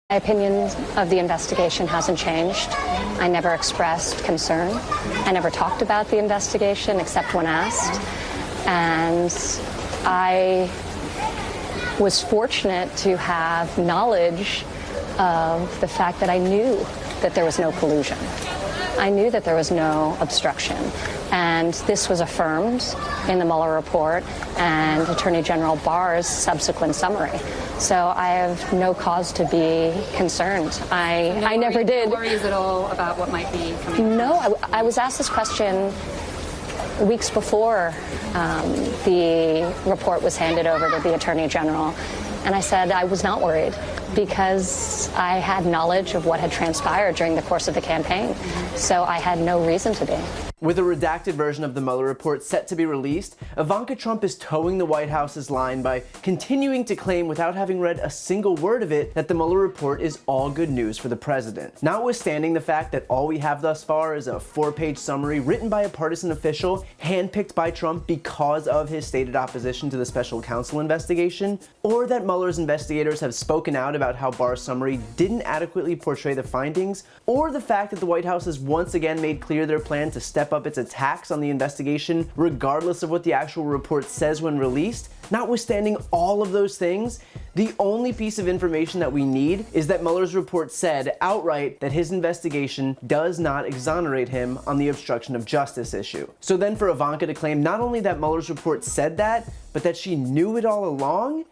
My opinion of the investigation hasn't changed. I never expressed concern. I never talked about the investigation except when asked. And I was fortunate to have knowledge of the fact that I knew that there was no collusion. I knew that there was no obstruction. And this was affirmed in the Mueller report and Attorney General Barr's subsequent summary. So I have no cause to be concerned. I never did. No worries at all about what might be coming? No, I was asked this question weeks before the report was handed over to the Attorney General. And I said I was not worried because I had knowledge of what had transpired during the course of the campaign. So I had no reason to be. With a redacted version of the Mueller report set to be released, Ivanka Trump is towing the White House's line by continuing to claim, without having read a single word of it, that the Mueller report is all good news for the president. Notwithstanding the fact that all we have thus far is a 4-page summary written by a partisan official handpicked by Trump because of his stated opposition to the special counsel investigation, or that Mueller's investigators have spoken out about how Barr's summary didn't adequately portray the findings, or the fact that the White House has once again made clear their plan to step up its attacks on the investigation regardless of what the actual report says when released. Notwithstanding all of those things, the only piece of information that we need is that Mueller's report said outright that his investigation does not exonerate him on the obstruction of justice issue. So then for Ivanka to claim not only that Mueller's report said that, but that she knew it all along,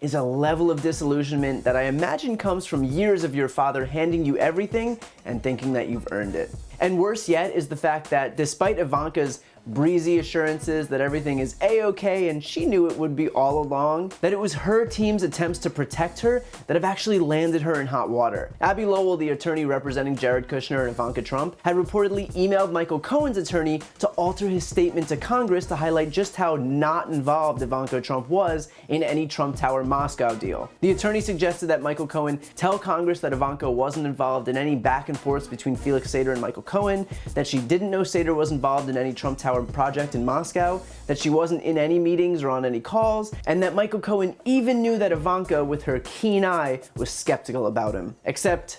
is a level of disillusionment that I imagine comes from years of your father handing you everything and thinking that you've earned it. And worse yet is the fact that despite Ivanka's breezy assurances that everything is a-okay and she knew it would be all along, that it was her team's attempts to protect her that have actually landed her in hot water. Abby Lowell, the attorney representing Jared Kushner and Ivanka Trump, had reportedly emailed Michael Cohen's attorney to alter his statement to Congress to highlight just how not involved Ivanka Trump was in any Trump Tower Moscow deal. The attorney suggested that Michael Cohen tell Congress that Ivanka wasn't involved in any back and forths between Felix Sater and Michael Cohen, that she didn't know Sater was involved in any Trump Tower project in Moscow, that she wasn't in any meetings or on any calls, and that Michael Cohen even knew that Ivanka, with her keen eye, was skeptical about him. Except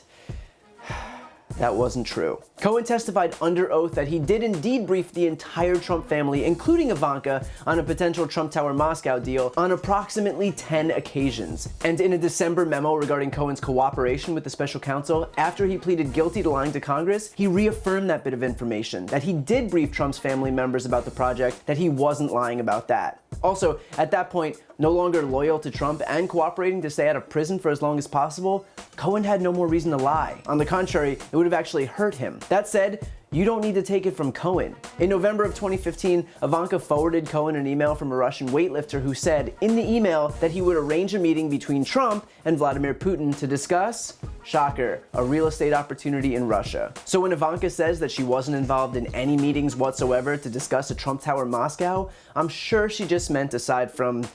that wasn't true. Cohen testified under oath that he did indeed brief the entire Trump family, including Ivanka, on a potential Trump Tower Moscow deal on approximately 10 occasions. And in a December memo regarding Cohen's cooperation with the special counsel, after he pleaded guilty to lying to Congress, he reaffirmed that bit of information, that he did brief Trump's family members about the project, that he wasn't lying about that. Also, at that point, no longer loyal to Trump and cooperating to stay out of prison for as long as possible, Cohen had no more reason to lie. On the contrary, it would have actually hurt him. That said, you don't need to take it from Cohen. In November of 2015, Ivanka forwarded Cohen an email from a Russian weightlifter who said in the email that he would arrange a meeting between Trump and Vladimir Putin to discuss, shocker, a real estate opportunity in Russia. So when Ivanka says that she wasn't involved in any meetings whatsoever to discuss a Trump Tower Moscow, I'm sure she just meant aside from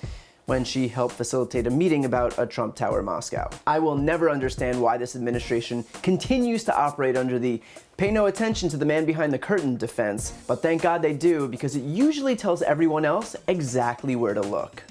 when she helped facilitate a meeting about a Trump Tower Moscow. I will never understand why this administration continues to operate under the pay no attention to the man behind the curtain defense, but thank God they do, because it usually tells everyone else exactly where to look.